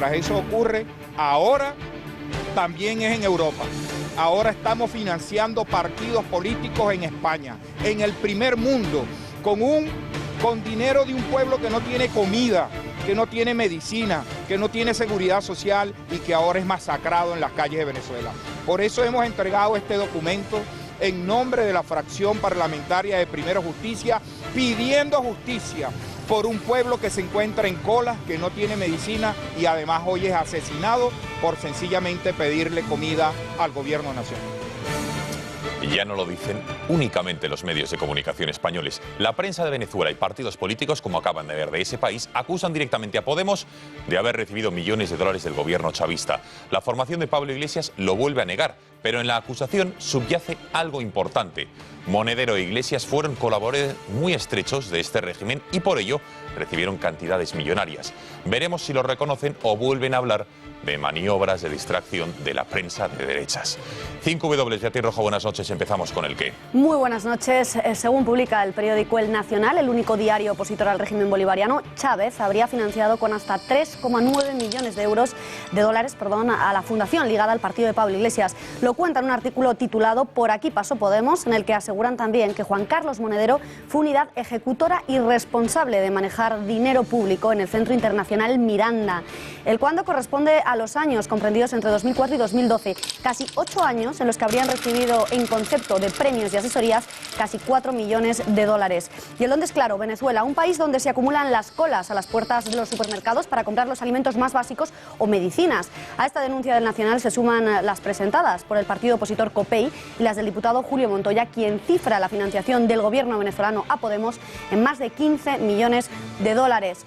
mientras eso ocurre, ahora también es en Europa. Ahora estamos financiando partidos políticos en España, en el primer mundo, con dinero de un pueblo que no tiene comida, que no tiene medicina, que no tiene seguridad social y que ahora es masacrado en las calles de Venezuela. Por eso hemos entregado este documento en nombre de la fracción parlamentaria de Primero Justicia, pidiendo justicia por un pueblo que se encuentra en colas, que no tiene medicina y además hoy es asesinado por sencillamente pedirle comida al gobierno nacional. Y ya no lo dicen únicamente los medios de comunicación españoles. La prensa de Venezuela y partidos políticos, como acaban de ver de ese país, acusan directamente a Podemos de haber recibido millones de dólares del gobierno chavista. La formación de Pablo Iglesias lo vuelve a negar, pero en la acusación subyace algo importante. Monedero e Iglesias fueron colaboradores muy estrechos de este régimen y por ello recibieron cantidades millonarias. Veremos si lo reconocen o vuelven a hablar de maniobras de distracción de la prensa de derechas. 5W, Beatriz Rojo, buenas noches. Empezamos con el qué. Muy buenas noches. Según publica el periódico El Nacional, el único diario opositor al régimen bolivariano, Chávez habría financiado con hasta 3,9 millones de dólares a la fundación ligada al partido de Pablo Iglesias. Lo cuenta en un artículo titulado Por aquí pasó Podemos, en el que aseguran también que Juan Carlos Monedero fue unidad ejecutora y responsable de manejar dinero público en el Centro Internacional Miranda. El cuándo corresponde a los años comprendidos entre 2004 y 2012, casi 8 años en los que habrían recibido en concepto de premios y asesorías casi 4 millones de dólares. Y el dónde es claro, Venezuela, un país donde se acumulan las colas a las puertas de los supermercados para comprar los alimentos más básicos o medicinas. A esta denuncia del Nacional se suman las presentadas por el partido opositor COPEI y las del diputado Julio Montoya, quien cifra la financiación del gobierno venezolano a Podemos en más de 15 millones de dólares.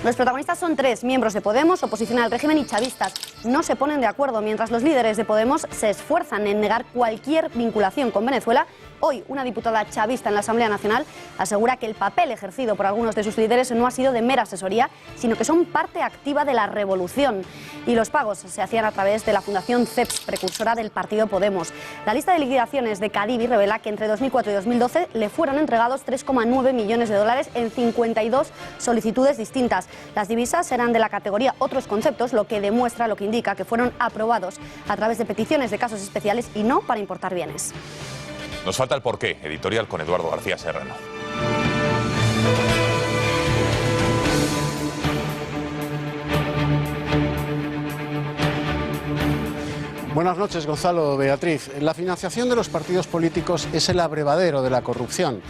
Los protagonistas son 3 miembros de Podemos, oposición al régimen y chavistas. No se ponen de acuerdo mientras los líderes de Podemos se esfuerzan en negar cualquier vinculación con Venezuela. Hoy, una diputada chavista en la Asamblea Nacional asegura que el papel ejercido por algunos de sus líderes no ha sido de mera asesoría, sino que son parte activa de la revolución. Y los pagos se hacían a través de la Fundación CEPS, precursora del partido Podemos. La lista de liquidaciones de Cadivi revela que entre 2004 y 2012 le fueron entregados 3,9 millones de dólares en 52 solicitudes distintas. Las divisas eran de la categoría Otros Conceptos, lo que indica que fueron aprobados a través de peticiones de casos especiales y no para importar bienes. Nos falta el porqué, editorial con Eduardo García Serrano. Buenas noches, Gonzalo, Beatriz. La financiación de los partidos políticos es el abrevadero de la corrupción.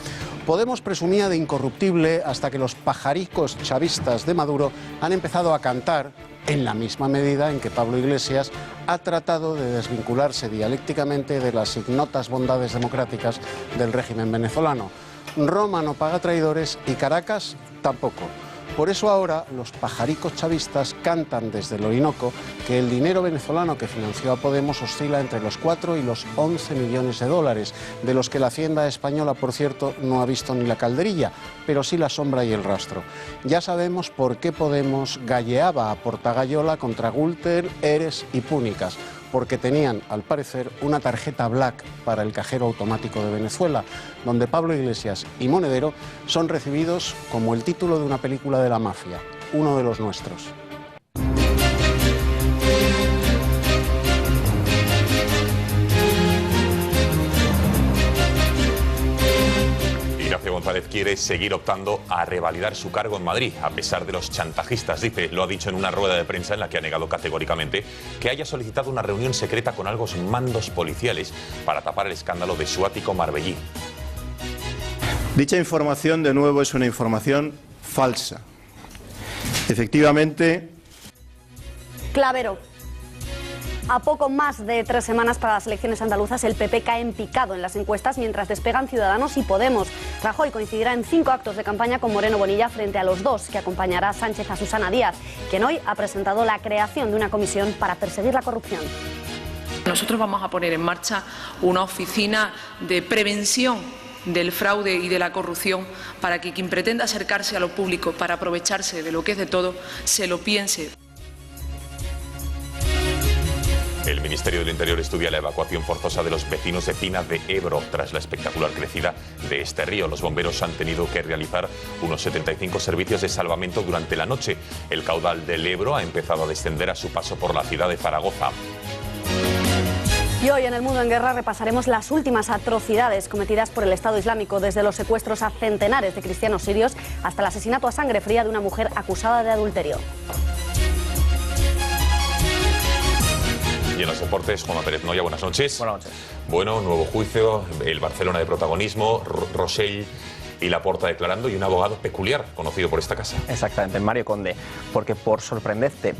Podemos presumía de incorruptible hasta que los pajaricos chavistas de Maduro han empezado a cantar en la misma medida en que Pablo Iglesias ha tratado de desvincularse dialécticamente de las ignotas bondades democráticas del régimen venezolano. Roma no paga traidores y Caracas tampoco. Por eso ahora los pajaricos chavistas cantan desde el Orinoco que el dinero venezolano que financió a Podemos oscila entre los 4 y los 11 millones de dólares, de los que la Hacienda española, por cierto, no ha visto ni la calderilla, pero sí la sombra y el rastro. Ya sabemos por qué Podemos galleaba a Portagayola contra Gürtel, Eres y Púnicas, porque tenían, al parecer, una tarjeta black para el cajero automático de Venezuela, donde Pablo Iglesias y Monedero son recibidos como el título de una película de la mafia, Uno de los nuestros. Ignacio González quiere seguir optando a revalidar su cargo en Madrid, a pesar de los chantajistas. Dice, lo ha dicho en una rueda de prensa en la que ha negado categóricamente que haya solicitado una reunión secreta con altos mandos policiales para tapar el escándalo de su ático marbellí. Dicha información, de nuevo, es una información falsa. Efectivamente... Clavero. A poco más de 3 semanas para las elecciones andaluzas, el PP cae en picado en las encuestas mientras despegan Ciudadanos y Podemos. Rajoy coincidirá en 5 actos de campaña con Moreno Bonilla frente a los 2 que acompañará a Sánchez a Susana Díaz, quien hoy ha presentado la creación de una comisión para perseguir la corrupción. Nosotros vamos a poner en marcha una oficina de prevención del fraude y de la corrupción para que quien pretenda acercarse a lo público para aprovecharse de lo que es de todo, se lo piense. El Ministerio del Interior estudia la evacuación forzosa de los vecinos de Pina de Ebro tras la espectacular crecida de este río. Los bomberos han tenido que realizar unos 75 servicios de salvamento durante la noche. El caudal del Ebro ha empezado a descender a su paso por la ciudad de Zaragoza. Y hoy en El Mundo en Guerra repasaremos las últimas atrocidades cometidas por el Estado Islámico, desde los secuestros a centenares de cristianos sirios hasta el asesinato a sangre fría de una mujer acusada de adulterio. Y en los deportes, Juanma Pérez Noya, buenas noches. Buenas noches. Bueno, nuevo juicio, el Barcelona de protagonismo, Rosell y Laporta declarando, y un abogado peculiar conocido por esta casa. Exactamente, Mario Conde, porque por sorprendente,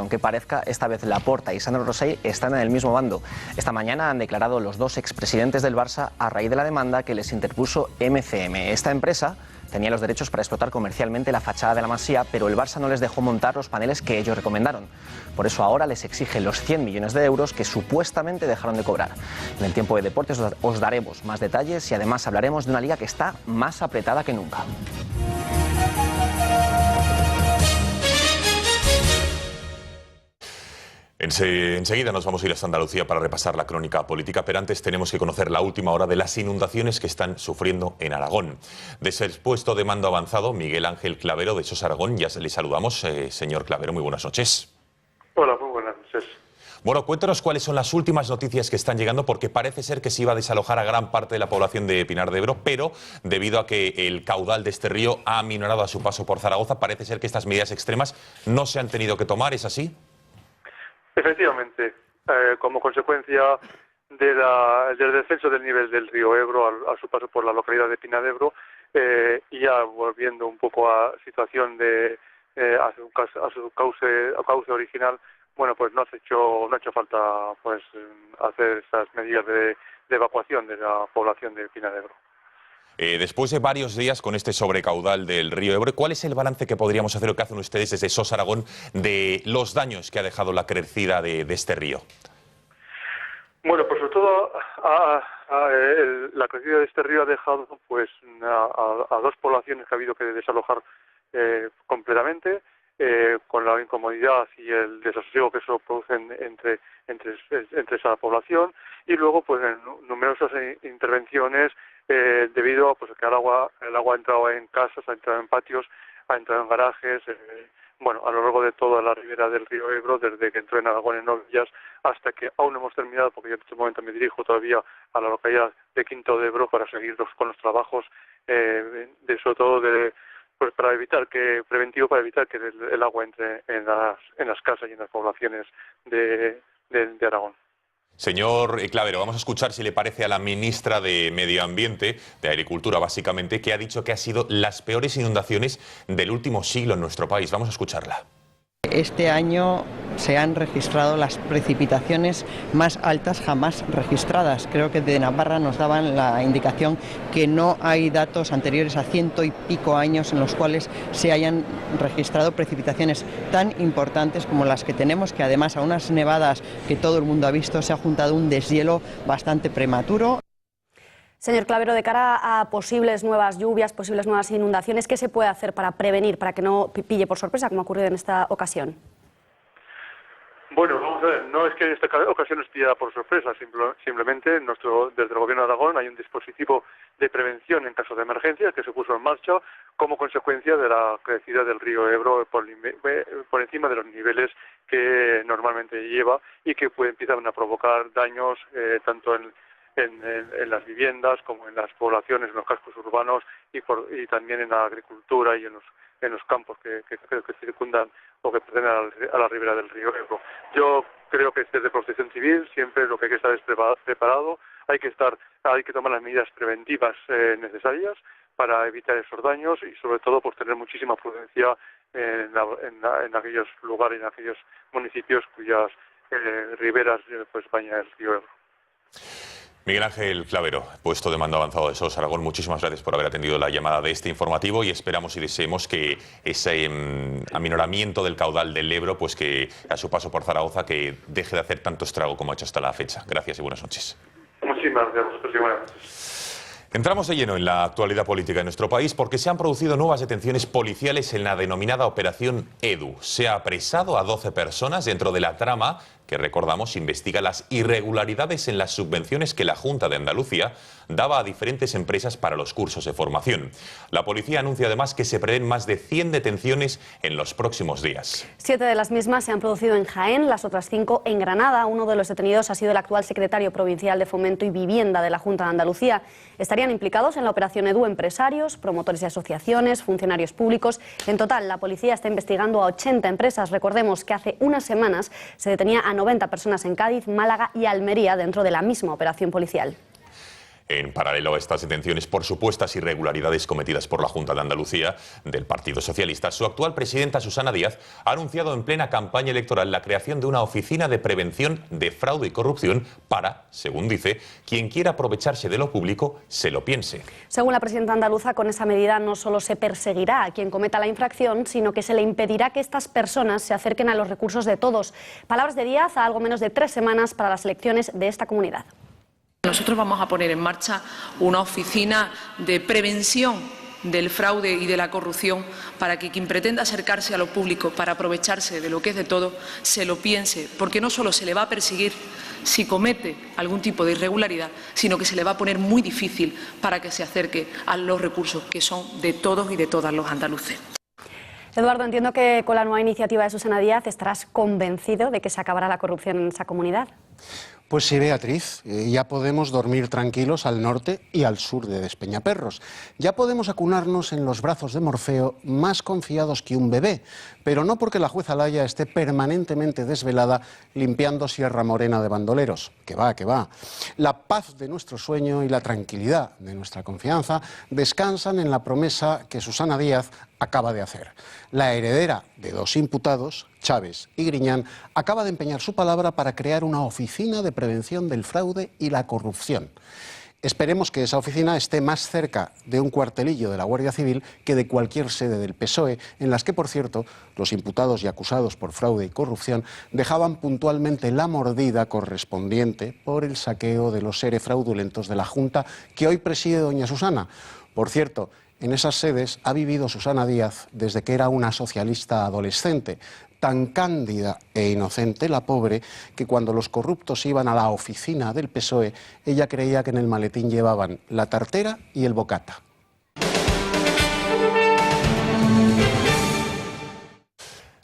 que parezca, esta vez Laporta y Sandro Rosell están en el mismo bando. Esta mañana han declarado los dos expresidentes del Barça a raíz de la demanda que les interpuso MCM. Esta empresa tenía los derechos para explotar comercialmente la fachada de la Masía, pero el Barça no les dejó montar los paneles que ellos recomendaron. Por eso ahora les exige los 100 millones de euros que supuestamente dejaron de cobrar. En el tiempo de deportes os daremos más detalles y además hablaremos de una liga que está más apretada que nunca. Enseguida nos vamos a ir hasta Andalucía para repasar la crónica política, pero antes tenemos que conocer la última hora de las inundaciones que están sufriendo en Aragón. Desde el puesto de mando avanzado, Miguel Ángel Clavero de SOS Aragón, ya le saludamos. Señor Clavero, muy buenas noches. Hola, muy buenas noches. Bueno, cuéntanos cuáles son las últimas noticias que están llegando, porque parece ser que se iba a desalojar a gran parte de la población de Pinar de Ebro, pero debido a que el caudal de este río ha aminorado a su paso por Zaragoza, parece ser que estas medidas extremas no se han tenido que tomar, ¿es así? Efectivamente, como consecuencia del descenso del nivel del río Ebro a su paso por la localidad de Pinar de Ebro, y ya volviendo un poco a situación a su cauce original, bueno, pues no ha hecho falta pues hacer esas medidas de evacuación de la población de Pinar de Ebro. Después de varios días con este sobrecaudal del río Ebro, ¿cuál es el balance que podríamos hacer o que hacen ustedes desde SOS Aragón de los daños que ha dejado la crecida de este río? Bueno, pues sobre todo la crecida de este río ha dejado pues a dos poblaciones que ha habido que desalojar completamente, con la incomodidad y el desasosiego que eso produce entre esa población, y luego pues en numerosas intervenciones debido a pues que el agua ha entrado en casas, ha entrado en patios, ha entrado en garajes, a lo largo de toda la ribera del río Ebro, desde que entró en Aragón en Novillas hasta que aún no hemos terminado, porque yo en este momento me dirijo todavía a la localidad de Quinto de Ebro para seguir con los trabajos sobre todo para evitar que el agua entre en las casas y en las poblaciones de Aragón. Señor Clavero, vamos a escuchar si le parece a la ministra de Medio Ambiente, de Agricultura básicamente, que ha dicho que ha sido las peores inundaciones del último siglo en nuestro país. Vamos a escucharla. Este año se han registrado las precipitaciones más altas jamás registradas. Creo que de Navarra nos daban la indicación que no hay datos anteriores a 100 y pico años en los cuales se hayan registrado precipitaciones tan importantes como las que tenemos, que además a unas nevadas que todo el mundo ha visto se ha juntado un deshielo bastante prematuro. Señor Clavero, de cara a posibles nuevas lluvias, posibles nuevas inundaciones, ¿qué se puede hacer para prevenir, para que no pille por sorpresa, como ha ocurrido en esta ocasión? Bueno, vamos a ver, no es que en esta ocasión nos pillada por sorpresa, simplemente desde el Gobierno de Aragón hay un dispositivo de prevención en caso de emergencia que se puso en marcha como consecuencia de la crecida del río Ebro por encima de los niveles que normalmente lleva y que empiezan a provocar daños tanto en las viviendas como en las poblaciones, en los cascos urbanos y también en la agricultura y en los campos que circundan o que pertenecen a la ribera del río Ebro. Yo creo que desde Protección Civil siempre lo que hay que estar es preparado, hay que tomar las medidas preventivas necesarias para evitar esos daños y sobre todo pues tener muchísima prudencia en aquellos lugares, en aquellos municipios cuyas riberas pues baña el río Ebro. Miguel Ángel Clavero, puesto de mando avanzado de SOS Aragón, muchísimas gracias por haber atendido la llamada de este informativo y esperamos y deseemos que ese aminoramiento del caudal del Ebro, pues que a su paso por Zaragoza, que deje de hacer tanto estrago como ha hecho hasta la fecha. Gracias y buenas noches. Muchísimas gracias. Buenas noches. Entramos de lleno en la actualidad política de nuestro país porque se han producido nuevas detenciones policiales en la denominada Operación Edu. Se ha apresado a 12 personas dentro de la trama que, recordamos, investiga las irregularidades en las subvenciones que la Junta de Andalucía daba a diferentes empresas para los cursos de formación. La policía anuncia además que se prevén más de 100 detenciones en los próximos días. 7 de las mismas se han producido en Jaén, las otras 5 en Granada. Uno de los detenidos ha sido el actual secretario provincial de Fomento y Vivienda de la Junta de Andalucía. Estarían implicados en la operación Edu empresarios, promotores y asociaciones, funcionarios públicos. En total, la policía está investigando a 80 empresas. Recordemos que hace unas semanas se detenía a 90 personas en Cádiz, Málaga y Almería dentro de la misma operación policial. En paralelo a estas detenciones por supuestas irregularidades cometidas por la Junta de Andalucía del Partido Socialista, su actual presidenta, Susana Díaz, ha anunciado en plena campaña electoral la creación de una oficina de prevención de fraude y corrupción para, según dice, quien quiera aprovecharse de lo público se lo piense. Según la presidenta andaluza, con esa medida no solo se perseguirá a quien cometa la infracción, sino que se le impedirá que estas personas se acerquen a los recursos de todos. Palabras de Díaz a algo menos de 3 semanas para las elecciones de esta comunidad. Nosotros vamos a poner en marcha una oficina de prevención del fraude y de la corrupción para que quien pretenda acercarse a lo público para aprovecharse de lo que es de todo se lo piense, porque no solo se le va a perseguir si comete algún tipo de irregularidad, sino que se le va a poner muy difícil para que se acerque a los recursos que son de todos y de todas los andaluces. Eduardo, entiendo que con la nueva iniciativa de Susana Díaz estarás convencido de que se acabará la corrupción en esa comunidad. Pues sí, Beatriz, ya podemos dormir tranquilos al norte y al sur de Despeñaperros. Ya podemos acunarnos en los brazos de Morfeo más confiados que un bebé, pero no porque la jueza Laya esté permanentemente desvelada limpiando Sierra Morena de bandoleros. Que va, que va. La paz de nuestro sueño y la tranquilidad de nuestra confianza descansan en la promesa que Susana Díaz acaba de hacer. La heredera de 2 imputados, Chávez y Griñán, acaba de empeñar su palabra para crear una oficina de prevención del fraude y la corrupción. Esperemos que esa oficina esté más cerca de un cuartelillo de la Guardia Civil que de cualquier sede del PSOE, en las que, por cierto, los imputados y acusados por fraude y corrupción dejaban puntualmente la mordida correspondiente por el saqueo de los seres fraudulentos de la Junta que hoy preside doña Susana. Por cierto, en esas sedes ha vivido Susana Díaz desde que era una socialista adolescente, tan cándida e inocente la pobre que cuando los corruptos iban a la oficina del PSOE, ella creía que en el maletín llevaban la tartera y el bocata.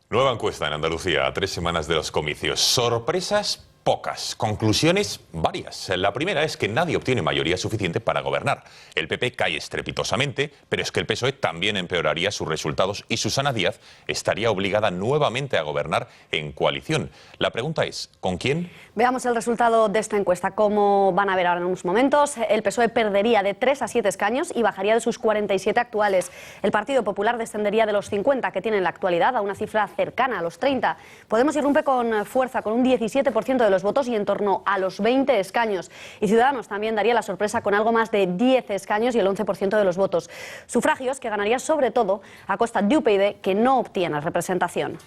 Nueva encuesta en Andalucía a 3 semanas de los comicios. Sorpresas pocas, conclusiones varias. La primera es que nadie obtiene mayoría suficiente para gobernar. El PP cae estrepitosamente, pero es que el PSOE también empeoraría sus resultados y Susana Díaz estaría obligada nuevamente a gobernar en coalición. La pregunta es, ¿con quién? Veamos el resultado de esta encuesta. Como van a ver ahora en unos momentos, el PSOE perdería de 3 a 7 escaños y bajaría de sus 47 actuales. El Partido Popular descendería de los 50 que tiene en la actualidad a una cifra cercana a los 30. Podemos irrumpe con fuerza, con un 17% de los votos y en torno a los 20 escaños. Y Ciudadanos también daría la sorpresa con algo más de 10 escaños y el 11% de los votos. Sufragios que ganaría sobre todo a costa de UPyD, que no obtiene representación.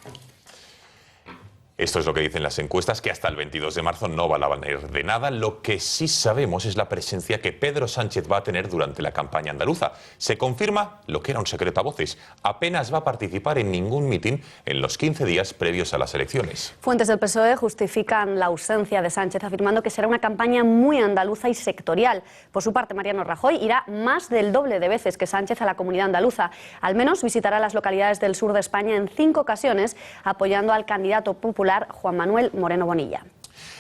Esto es lo que dicen las encuestas, que hasta el 22 de marzo no van a valer de nada. Lo que sí sabemos es la presencia que Pedro Sánchez va a tener durante la campaña andaluza. Se confirma lo que era un secreto a voces. Apenas va a participar en ningún mitin en los 15 días previos a las elecciones. Fuentes del PSOE justifican la ausencia de Sánchez, afirmando que será una campaña muy andaluza y sectorial. Por su parte, Mariano Rajoy irá más del doble de veces que Sánchez a la comunidad andaluza. Al menos visitará las localidades del sur de España en 5 ocasiones, apoyando al candidato popular Juan Manuel Moreno Bonilla.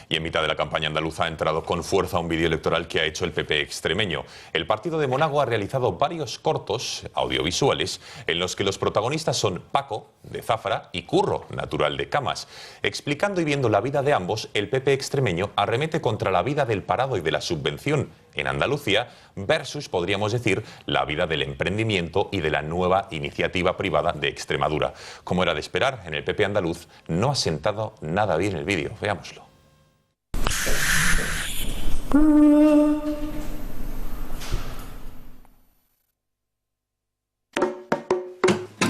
Y en mitad de la campaña andaluza ha entrado con fuerza un vídeo electoral que ha hecho el PP extremeño. El partido de Monago ha realizado varios cortos audiovisuales en los que los protagonistas son Paco, de Zafra, y Curro, natural de Camas. Explicando y viendo la vida de ambos, el PP extremeño arremete contra la vida del parado y de la subvención en Andalucía versus, podríamos decir, la vida del emprendimiento y de la nueva iniciativa privada de Extremadura. Como era de esperar, en el PP andaluz no ha sentado nada bien el vídeo. Veámoslo.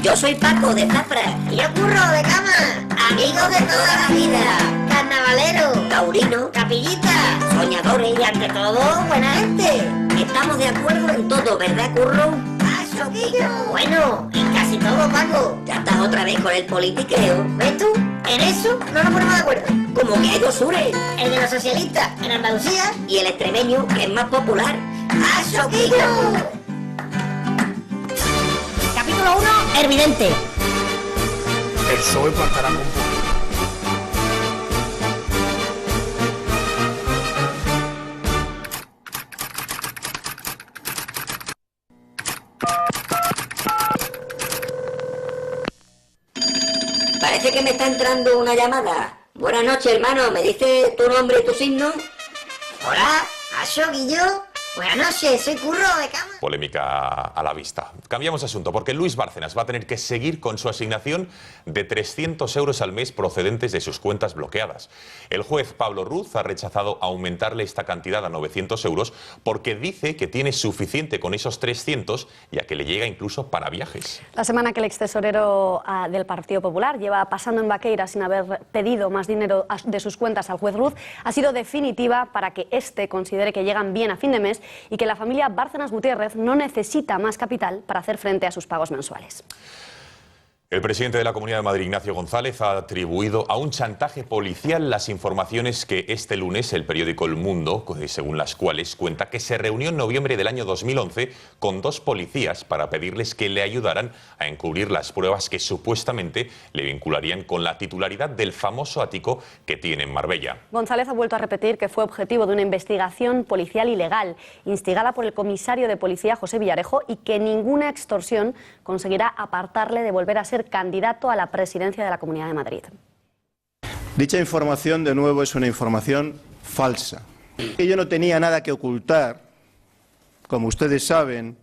Yo soy Paco de Zafra. Y yo Curro de Cama. Amigos de toda la vida. Carnavalero, taurino, capillita, soñadores y ante todo buena gente. Estamos de acuerdo en todo, ¿verdad, Curro? Eso Choquillo! Bueno, y casi todo, Paco. Ya estás otra vez con el politiqueo. ¿Ves tú? En eso no nos ponemos de acuerdo. Como que hay dos sures. El de los socialistas en Andalucía y el extremeño, que es más popular. ¡A Choquillo! Capítulo 1, Hervidente. El PSOE plantará con... Parece que me está entrando una llamada. Buenas noches, hermano. ¿Me dice tu nombre y tu signo? Hola, ¿Aso Guillo? Buenas noches, soy Curro de Cama. Polémica a la vista. Cambiamos de asunto porque Luis Bárcenas va a tener que seguir con su asignación de 300 euros al mes procedentes de sus cuentas bloqueadas. El juez Pablo Ruz ha rechazado aumentarle esta cantidad a 900 euros porque dice que tiene suficiente con esos 300, ya que le llega incluso para viajes. La semana que el extesorero del Partido Popular lleva pasando en Baqueira sin haber pedido más dinero de sus cuentas al juez Ruz ha sido definitiva para que éste considere que llegan bien a fin de mes y que la familia Bárcenas Gutiérrez no necesita más capital para hacer frente a sus pagos mensuales. El presidente de la Comunidad de Madrid, Ignacio González, ha atribuido a un chantaje policial las informaciones que este lunes el periódico El Mundo, según las cuales cuenta que se reunió en noviembre del año 2011 con 2 policías para pedirles que le ayudaran a encubrir las pruebas que supuestamente le vincularían con la titularidad del famoso ático que tiene en Marbella. González ha vuelto a repetir que fue objetivo de una investigación policial ilegal, instigada por el comisario de policía José Villarejo, y que ninguna extorsión conseguirá apartarle de volver a ser candidato a la presidencia de la Comunidad de Madrid. Dicha información, de nuevo, es una información falsa. Yo no tenía nada que ocultar, como ustedes saben,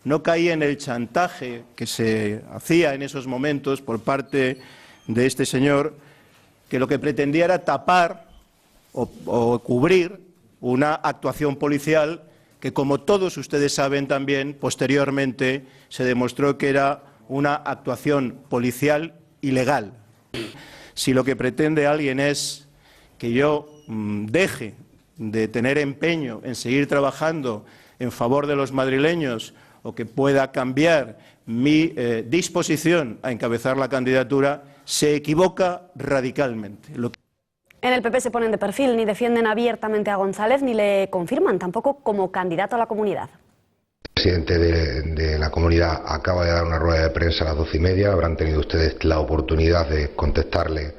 no caí en el chantaje que se hacía en esos momentos por parte de este señor, que lo que pretendía era tapar o cubrir una actuación policial que, como todos ustedes saben también, posteriormente se demostró que era una actuación policial ilegal. Si lo que pretende alguien es que yo deje de tener empeño en seguir trabajando en favor de los madrileños o que pueda cambiar mi disposición a encabezar la candidatura, se equivoca radicalmente. En el PP se ponen de perfil, ni defienden abiertamente a González ni le confirman tampoco como candidato a la comunidad. El presidente de la comunidad acaba de dar una rueda de prensa a las 12:30. Habrán tenido ustedes la oportunidad de contestarle,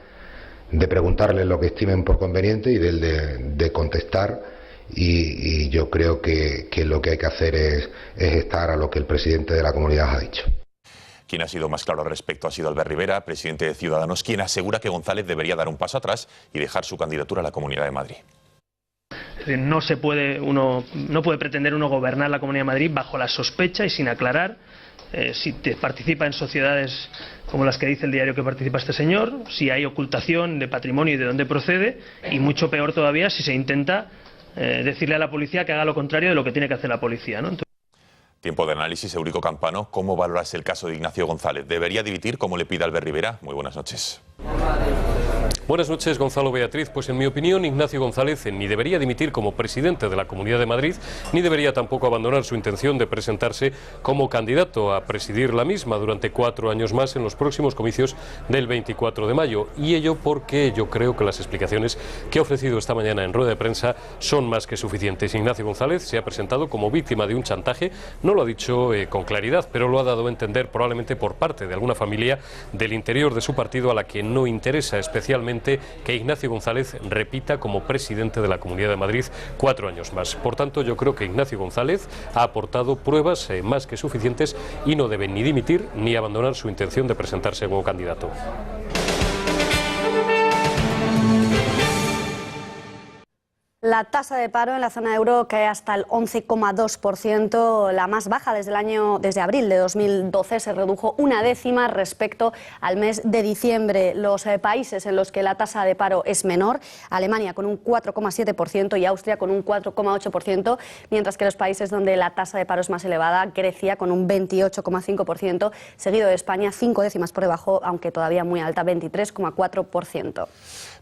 de preguntarle lo que estimen por conveniente y de contestar. Y yo creo que lo que hay que hacer es estar a lo que el presidente de la comunidad ha dicho. Quien ha sido más claro al respecto ha sido Albert Rivera, presidente de Ciudadanos, quien asegura que González debería dar un paso atrás y dejar su candidatura a la Comunidad de Madrid. No puede pretender uno gobernar la Comunidad de Madrid bajo la sospecha y sin aclarar si participa en sociedades como las que dice el diario que participa este señor, si hay ocultación de patrimonio y de dónde procede, y mucho peor todavía si se intenta decirle a la policía que haga lo contrario de lo que tiene que hacer la policía, ¿no? Tiempo de análisis. Eurico Campano, ¿cómo valoras el caso de Ignacio González? ¿Debería dimitir como le pide Albert Rivera? Muy buenas noches. Buenas noches, Gonzalo, Beatriz. Pues en mi opinión, Ignacio González ni debería dimitir como presidente de la Comunidad de Madrid, ni debería tampoco abandonar su intención de presentarse como candidato a presidir la misma durante 4 años más en los próximos comicios del 24 de mayo. Y ello porque yo creo que las explicaciones que ha ofrecido esta mañana en rueda de prensa son más que suficientes. Ignacio González se ha presentado como víctima de un chantaje, no lo ha dicho con claridad, pero lo ha dado a entender probablemente por parte de alguna familia del interior de su partido a la que no interesa especialmente que Ignacio González repita como presidente de la Comunidad de Madrid 4 años más. Por tanto, yo creo que Ignacio González ha aportado pruebas más que suficientes y no debe ni dimitir ni abandonar su intención de presentarse como candidato. La tasa de paro en la zona euro cae hasta el 11,2%, la más baja desde abril de 2012, se redujo 1/10 respecto al mes de diciembre. Los países en los que la tasa de paro es menor, Alemania con un 4,7% y Austria con un 4,8%, mientras que los países donde la tasa de paro es más elevada, Grecia con un 28,5%, seguido de España 5 décimas por debajo, aunque todavía muy alta, 23,4%.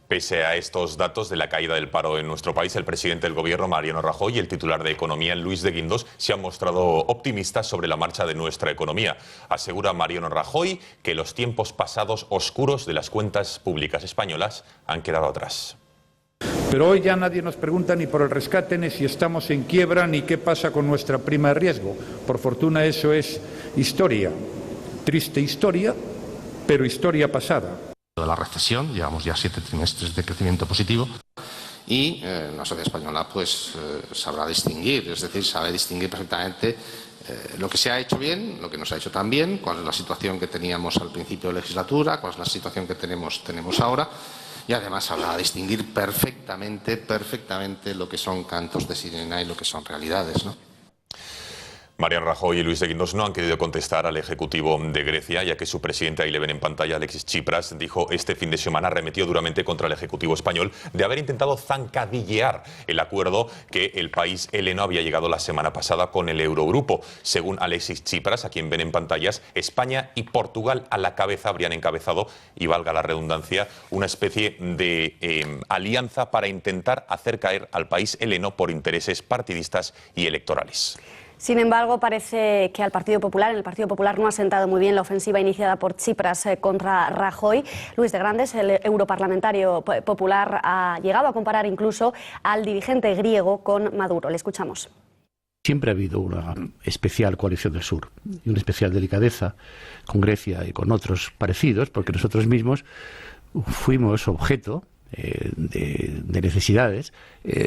Pese a estos datos de la caída del paro en nuestro país, el presidente del Gobierno, Mariano Rajoy, y el titular de Economía, Luis de Guindos, se han mostrado optimistas sobre la marcha de nuestra economía. Asegura Mariano Rajoy que los tiempos pasados oscuros de las cuentas públicas españolas han quedado atrás. Pero hoy ya nadie nos pregunta ni por el rescate, ni si estamos en quiebra, ni qué pasa con nuestra prima de riesgo. Por fortuna eso es historia. Triste historia, pero historia pasada. De la recesión, llevamos ya 7 trimestres de crecimiento positivo y la sociedad española pues sabrá distinguir, es decir, sabe distinguir perfectamente lo que se ha hecho bien, lo que no se ha hecho tan bien, cuál es la situación que teníamos al principio de legislatura, cuál es la situación que tenemos ahora, y además sabrá distinguir perfectamente lo que son cantos de sirena y lo que son realidades, ¿no? Mariano Rajoy y Luis de Guindos no han querido contestar al Ejecutivo de Grecia, ya que su presidente, ahí le ven en pantalla, Alexis Tsipras, dijo este fin de semana, arremetió duramente contra el Ejecutivo español de haber intentado zancadillear el acuerdo que el país heleno había llegado la semana pasada con el Eurogrupo. Según Alexis Tsipras, a quien ven en pantallas, España y Portugal a la cabeza habrían encabezado, y valga la redundancia, una especie de alianza para intentar hacer caer al país heleno por intereses partidistas y electorales. Sin embargo, parece que en el Partido Popular no ha sentado muy bien la ofensiva iniciada por Tsipras contra Rajoy. Luis de Grandes, el europarlamentario popular, ha llegado a comparar incluso al dirigente griego con Maduro. Le escuchamos. Siempre ha habido una especial coalición del sur y una especial delicadeza con Grecia y con otros parecidos, porque nosotros mismos fuimos objeto de necesidades.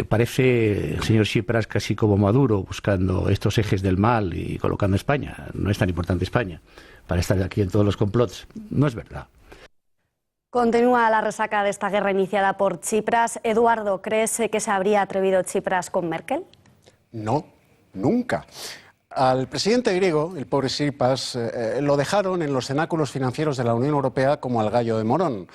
Parece el señor Tsipras casi como Maduro, buscando estos ejes del mal y colocando España. No es tan importante España para estar aquí en todos los complots. No es verdad. Continúa la resaca de esta guerra iniciada por Tsipras. Eduardo, ¿crees que se habría atrevido Tsipras con Merkel? No, nunca. Al presidente griego, el pobre Tsipras, lo dejaron en los cenáculos financieros de la Unión Europea como al gallo de Morón.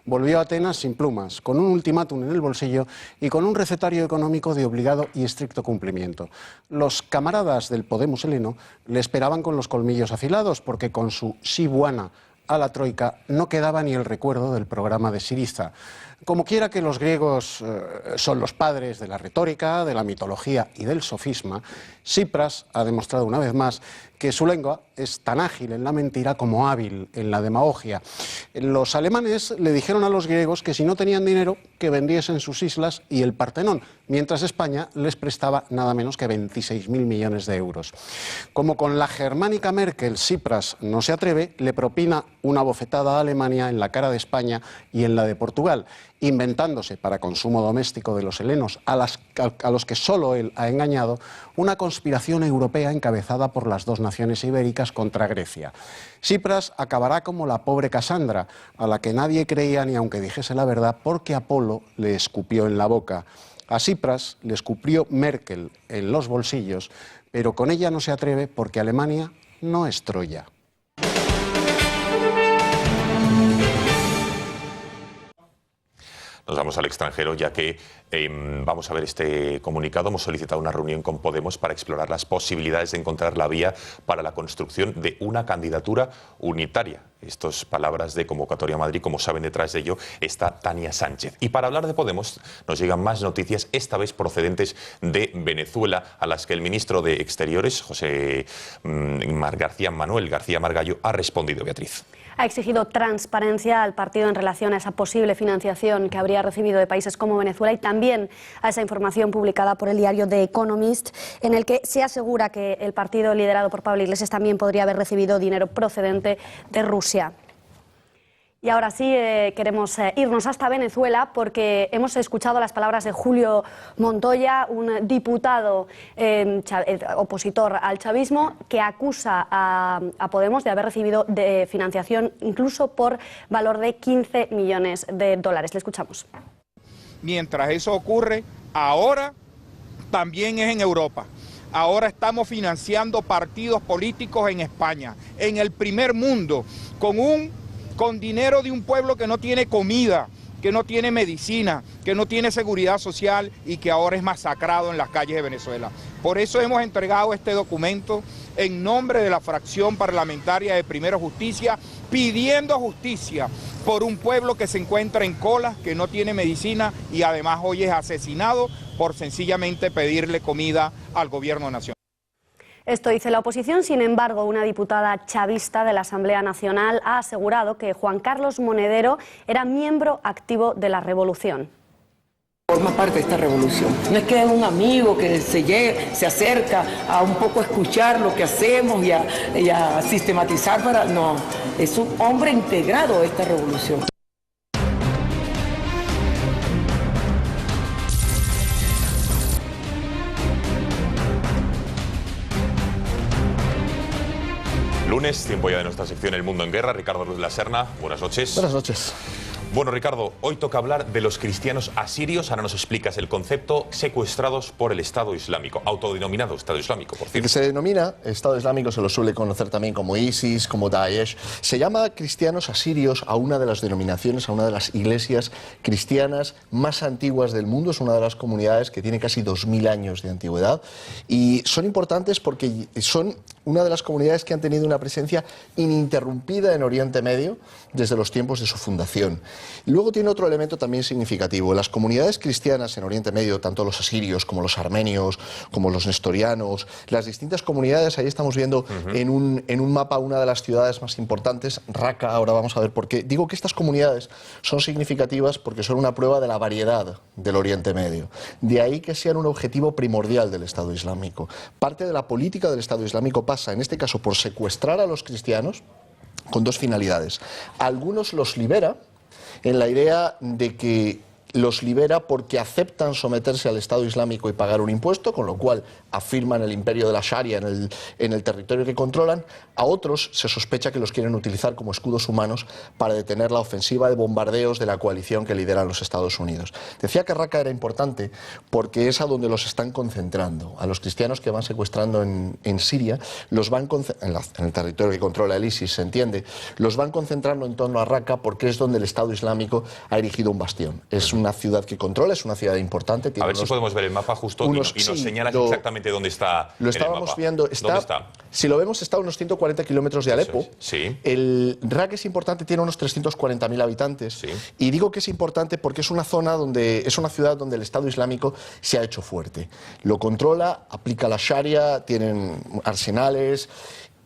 Volvió a Atenas sin plumas, con un ultimátum en el bolsillo y con un recetario económico de obligado y estricto cumplimiento. Los camaradas del Podemos heleno le esperaban con los colmillos afilados, porque con su sí buena a la troika no quedaba ni el recuerdo del programa de Syriza. Como quiera que los griegos son los padres de la retórica, de la mitología y del sofisma, Tsipras ha demostrado una vez más que su lengua es tan ágil en la mentira como hábil en la demagogia. Los alemanes le dijeron a los griegos que si no tenían dinero, que vendiesen sus islas y el Partenón, mientras España les prestaba nada menos que 26.000 millones de euros. Como con la germánica Merkel Tsipras no se atreve, le propina una bofetada a Alemania en la cara de España y en la de Portugal, inventándose para consumo doméstico de los helenos, a los que solo él ha engañado, una conspiración europea encabezada por las dos naciones ibéricas contra Grecia. Tsipras acabará como la pobre Casandra, a la que nadie creía ni aunque dijese la verdad, porque Apolo le escupió en la boca. A Tsipras le escupió Merkel en los bolsillos, pero con ella no se atreve porque Alemania no es Troya. Nos vamos al extranjero, ya que vamos a ver este comunicado. Hemos solicitado una reunión con Podemos para explorar las posibilidades de encontrar la vía para la construcción de una candidatura unitaria. Estas palabras de convocatoria a Madrid, como saben, detrás de ello está Tania Sánchez. Y para hablar de Podemos nos llegan más noticias, esta vez procedentes de Venezuela, a las que el ministro de Exteriores, Manuel García Margallo, ha respondido. Beatriz. Ha exigido transparencia al partido en relación a esa posible financiación que habría recibido de países como Venezuela y también a esa información publicada por el diario The Economist, en el que se asegura que el partido liderado por Pablo Iglesias también podría haber recibido dinero procedente de Rusia. Y ahora sí queremos irnos hasta Venezuela porque hemos escuchado las palabras de Julio Montoya, un diputado opositor al chavismo, que acusa a Podemos de haber recibido de financiación incluso por valor de 15 millones de dólares. Le escuchamos. Mientras eso ocurre, ahora también es en Europa. Ahora estamos financiando partidos políticos en España, en el primer mundo, con dinero de un pueblo que no tiene comida, que no tiene medicina, que no tiene seguridad social y que ahora es masacrado en las calles de Venezuela. Por eso hemos entregado este documento en nombre de la fracción parlamentaria de Primero Justicia, pidiendo justicia por un pueblo que se encuentra en colas, que no tiene medicina y además hoy es asesinado por sencillamente pedirle comida al gobierno nacional. Esto dice la oposición. Sin embargo, una diputada chavista de la Asamblea Nacional ha asegurado que Juan Carlos Monedero era miembro activo de la revolución. Forma parte de esta revolución. No es que es un amigo que se acerca a un poco escuchar lo que hacemos y a sistematizar para... No, es un hombre integrado a esta revolución. Lunes, tiempo ya de nuestra sección El Mundo en Guerra. Ricardo Luz de la Serna, buenas noches. Buenas noches. Bueno, Ricardo, hoy toca hablar de los cristianos asirios. Ahora nos explicas el concepto, secuestrados por el Estado Islámico, autodenominado Estado Islámico, por cierto. El que se denomina Estado Islámico se lo suele conocer también como ISIS, como Daesh. Se llama cristianos asirios a una de las denominaciones, a una de las iglesias cristianas más antiguas del mundo. Es una de las comunidades que tiene casi 2000 años de antigüedad. Y son importantes porque son una de las comunidades que han tenido una presencia ininterrumpida en Oriente Medio desde los tiempos de su fundación. Luego tiene otro elemento también significativo. Las comunidades cristianas en Oriente Medio, tanto los asirios como los armenios, como los nestorianos, las distintas comunidades, ahí estamos viendo en un mapa una de las ciudades más importantes, Raqqa. Ahora vamos a ver por qué. Digo que estas comunidades son significativas porque son una prueba de la variedad del Oriente Medio. De ahí que sean un objetivo primordial del Estado Islámico. Parte de la política del Estado Islámico pasa, en este caso, por secuestrar a los cristianos con dos finalidades. Algunos los libera en la idea de que los libera porque aceptan someterse al Estado Islámico y pagar un impuesto, con lo cual afirman el imperio de la Sharia en el territorio que controlan. A otros se sospecha que los quieren utilizar como escudos humanos para detener la ofensiva de bombardeos de la coalición que lideran los Estados Unidos. Decía que Raqqa era importante porque es a donde los están concentrando. A los cristianos que van secuestrando en Siria, los van en el territorio que controla el ISIS, se entiende, los van concentrando en torno a Raqqa porque es donde el Estado Islámico ha erigido un bastión. Es una ciudad que controla, es una ciudad importante. A ver si podemos ver el mapa justo y nos señalas exactamente dónde está. Lo estábamos viendo. ¿Dónde está? Si lo vemos, está a unos 140 kilómetros de Alepo. Sí. El Raqqa es importante, tiene unos 340.000 habitantes. Sí. Y digo que es importante porque es una ciudad donde el Estado Islámico se ha hecho fuerte. Lo controla, aplica la Sharia, tienen arsenales.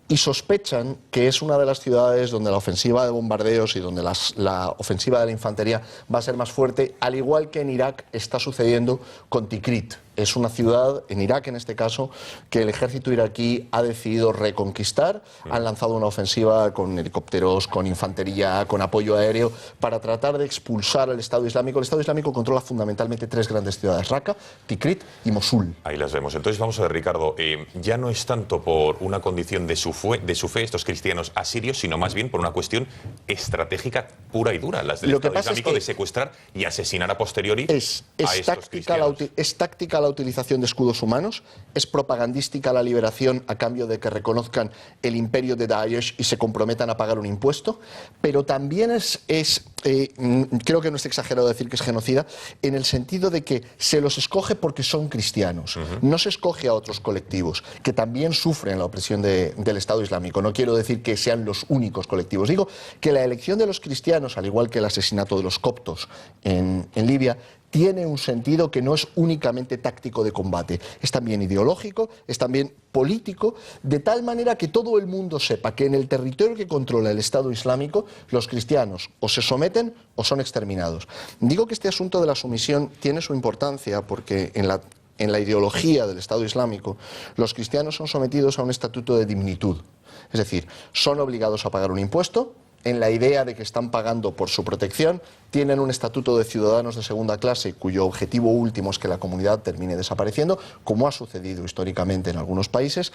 Y sospechan que es una de las ciudades donde la ofensiva de bombardeos y donde la ofensiva de la infantería va a ser más fuerte, al igual que en Irak está sucediendo con Tikrit. Es una ciudad, en Irak en este caso, que el ejército iraquí ha decidido reconquistar. Han lanzado una ofensiva con helicópteros, con infantería, con apoyo aéreo, para tratar de expulsar al Estado Islámico. El Estado Islámico controla fundamentalmente tres grandes ciudades, Raqqa, Tikrit y Mosul. Ahí las vemos. Entonces vamos a ver, Ricardo, ya no es tanto por una condición de su fe estos cristianos asirios, sino más bien por una cuestión estratégica pura y dura, las del Estado Islámico, de secuestrar y asesinar a posteriori a estos cristianos. Es táctica la utilización de escudos humanos, es propagandística la liberación a cambio de que reconozcan el imperio de Daesh y se comprometan a pagar un impuesto, pero también creo que no es exagerado decir que es genocida, en el sentido de que se los escoge porque son cristianos, no se escoge a otros colectivos que también sufren la opresión del Estado Islámico. No quiero decir que sean los únicos colectivos, digo que la elección de los cristianos, al igual que el asesinato de los coptos en Libia, tiene un sentido que no es únicamente táctico de combate, es también ideológico, es también político, de tal manera que todo el mundo sepa que en el territorio que controla el Estado Islámico, los cristianos o se someten o son exterminados. Digo que este asunto de la sumisión tiene su importancia porque en la ideología del Estado Islámico, los cristianos son sometidos a un estatuto de dimnitud, es decir, son obligados a pagar un impuesto. En la idea de que están pagando por su protección, tienen un estatuto de ciudadanos de segunda clase cuyo objetivo último es que la comunidad termine desapareciendo, como ha sucedido históricamente en algunos países.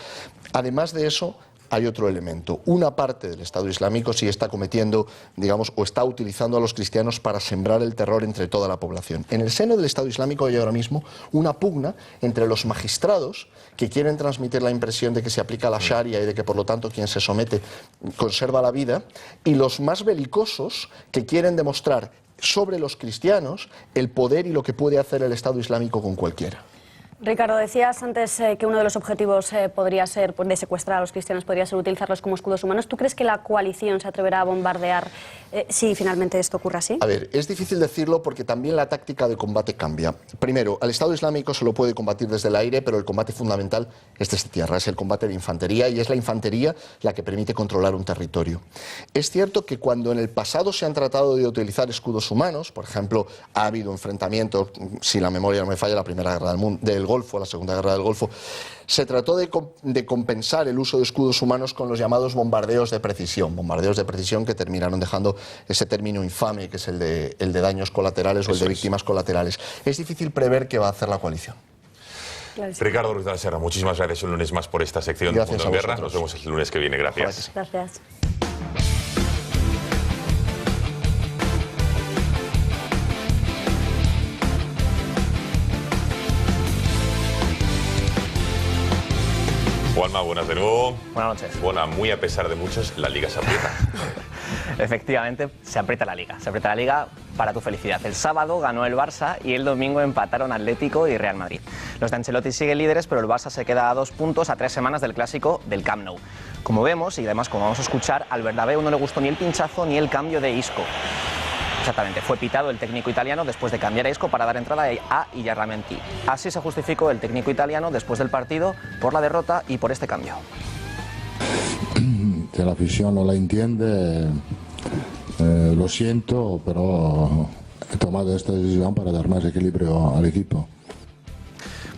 Además de eso, hay otro elemento. Una parte del Estado Islámico sí está cometiendo, digamos, o está utilizando a los cristianos para sembrar el terror entre toda la población. En el seno del Estado Islámico hay ahora mismo una pugna entre los magistrados que quieren transmitir la impresión de que se aplica la Sharia y de que, por lo tanto, quien se somete conserva la vida, y los más belicosos que quieren demostrar sobre los cristianos el poder y lo que puede hacer el Estado Islámico con cualquiera. Ricardo, decías antes que uno de los objetivos podría ser, de secuestrar a los cristianos, podría ser utilizarlos como escudos humanos. ¿Tú crees que la coalición se atreverá a bombardear si finalmente esto ocurre así? A ver, es difícil decirlo porque también la táctica de combate cambia. Primero, al Estado Islámico se lo puede combatir desde el aire, pero el combate fundamental es desde tierra, es el combate de infantería, y es la infantería la que permite controlar un territorio. Es cierto que cuando en el pasado se han tratado de utilizar escudos humanos, por ejemplo, ha habido enfrentamientos, si la memoria no me falla, la Primera Guerra del Mundo, del Golfo, la Segunda Guerra del Golfo, se trató de compensar el uso de escudos humanos con los llamados bombardeos de precisión que terminaron dejando ese término infame que es el de daños colaterales o el de víctimas colaterales. Es difícil prever qué va a hacer la coalición. Ricardo Ruiz de la Serra, muchísimas gracias un lunes más por esta sección de Mundo en Guerra. Nos vemos el lunes que viene. Gracias. Gracias. Juanma, buenas de nuevo. Buenas noches. Bueno, muy a pesar de muchos, la Liga se aprieta. Efectivamente, se aprieta la Liga para tu felicidad. El sábado ganó el Barça y el domingo empataron Atlético y Real Madrid. Los de Ancelotti siguen líderes, pero el Barça se queda a 2 puntos a 3 semanas del clásico del Camp Nou. Como vemos, y además como vamos a escuchar, al Bernabéu no le gustó ni el pinchazo ni el cambio de Isco. Exactamente, fue pitado el técnico italiano después de cambiar a Isco para dar entrada a Illarramendi. Así se justificó el técnico italiano después del partido por la derrota y por este cambio. Que la afición no la entiende, lo siento, pero he tomado esta decisión para dar más equilibrio al equipo.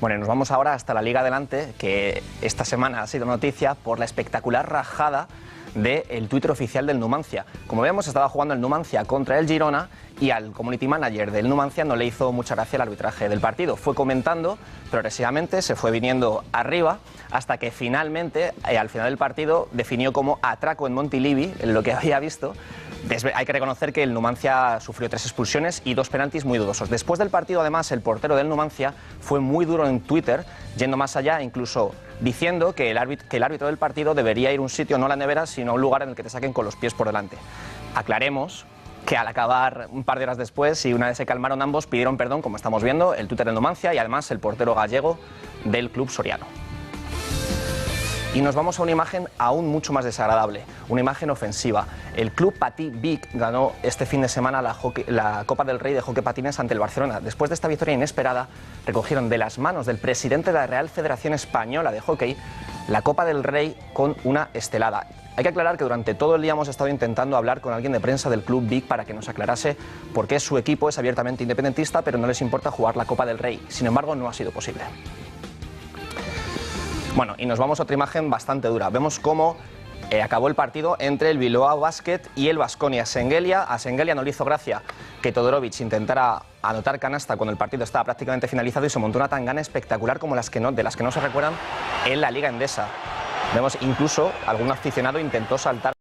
Bueno, y nos vamos ahora hasta la Liga Adelante, que esta semana ha sido noticia por la espectacular rajada del Twitter oficial del Numancia. Como vemos, estaba jugando el Numancia contra el Girona y al community manager del Numancia no le hizo mucha gracia el arbitraje del partido. Fue comentando progresivamente, se fue viniendo arriba, hasta que finalmente, al final del partido, definió como atraco en Montilivi, en lo que había visto. Hay que reconocer que el Numancia sufrió 3 expulsiones y 2 penaltis muy dudosos. Después del partido, además, el portero del Numancia fue muy duro en Twitter, yendo más allá, incluso diciendo que el árbitro del partido debería ir a un sitio, no a la nevera, sino a un lugar en el que te saquen con los pies por delante. Aclaremos que al acabar un par de horas después y una vez se calmaron ambos, pidieron perdón, como estamos viendo, el Twitter del Numancia y además el portero gallego del club soriano. Y nos vamos a una imagen aún mucho más desagradable, una imagen ofensiva. El club Patí Vic ganó este fin de semana la Copa del Rey de hockey patines ante el Barcelona. Después de esta victoria inesperada, recogieron de las manos del presidente de la Real Federación Española de Hockey la Copa del Rey con una estelada. Hay que aclarar que durante todo el día hemos estado intentando hablar con alguien de prensa del club Vic para que nos aclarase por qué su equipo es abiertamente independentista, pero no les importa jugar la Copa del Rey. Sin embargo, no ha sido posible. Bueno, y nos vamos a otra imagen bastante dura. Vemos cómo acabó el partido entre el Bilbao Basket y el Baskonia Sengelia. A Sengelia no le hizo gracia que Todorovic intentara anotar canasta cuando el partido estaba prácticamente finalizado y se montó una tangana espectacular como de las que no se recuerdan en la Liga Endesa. Vemos incluso algún aficionado intentó saltar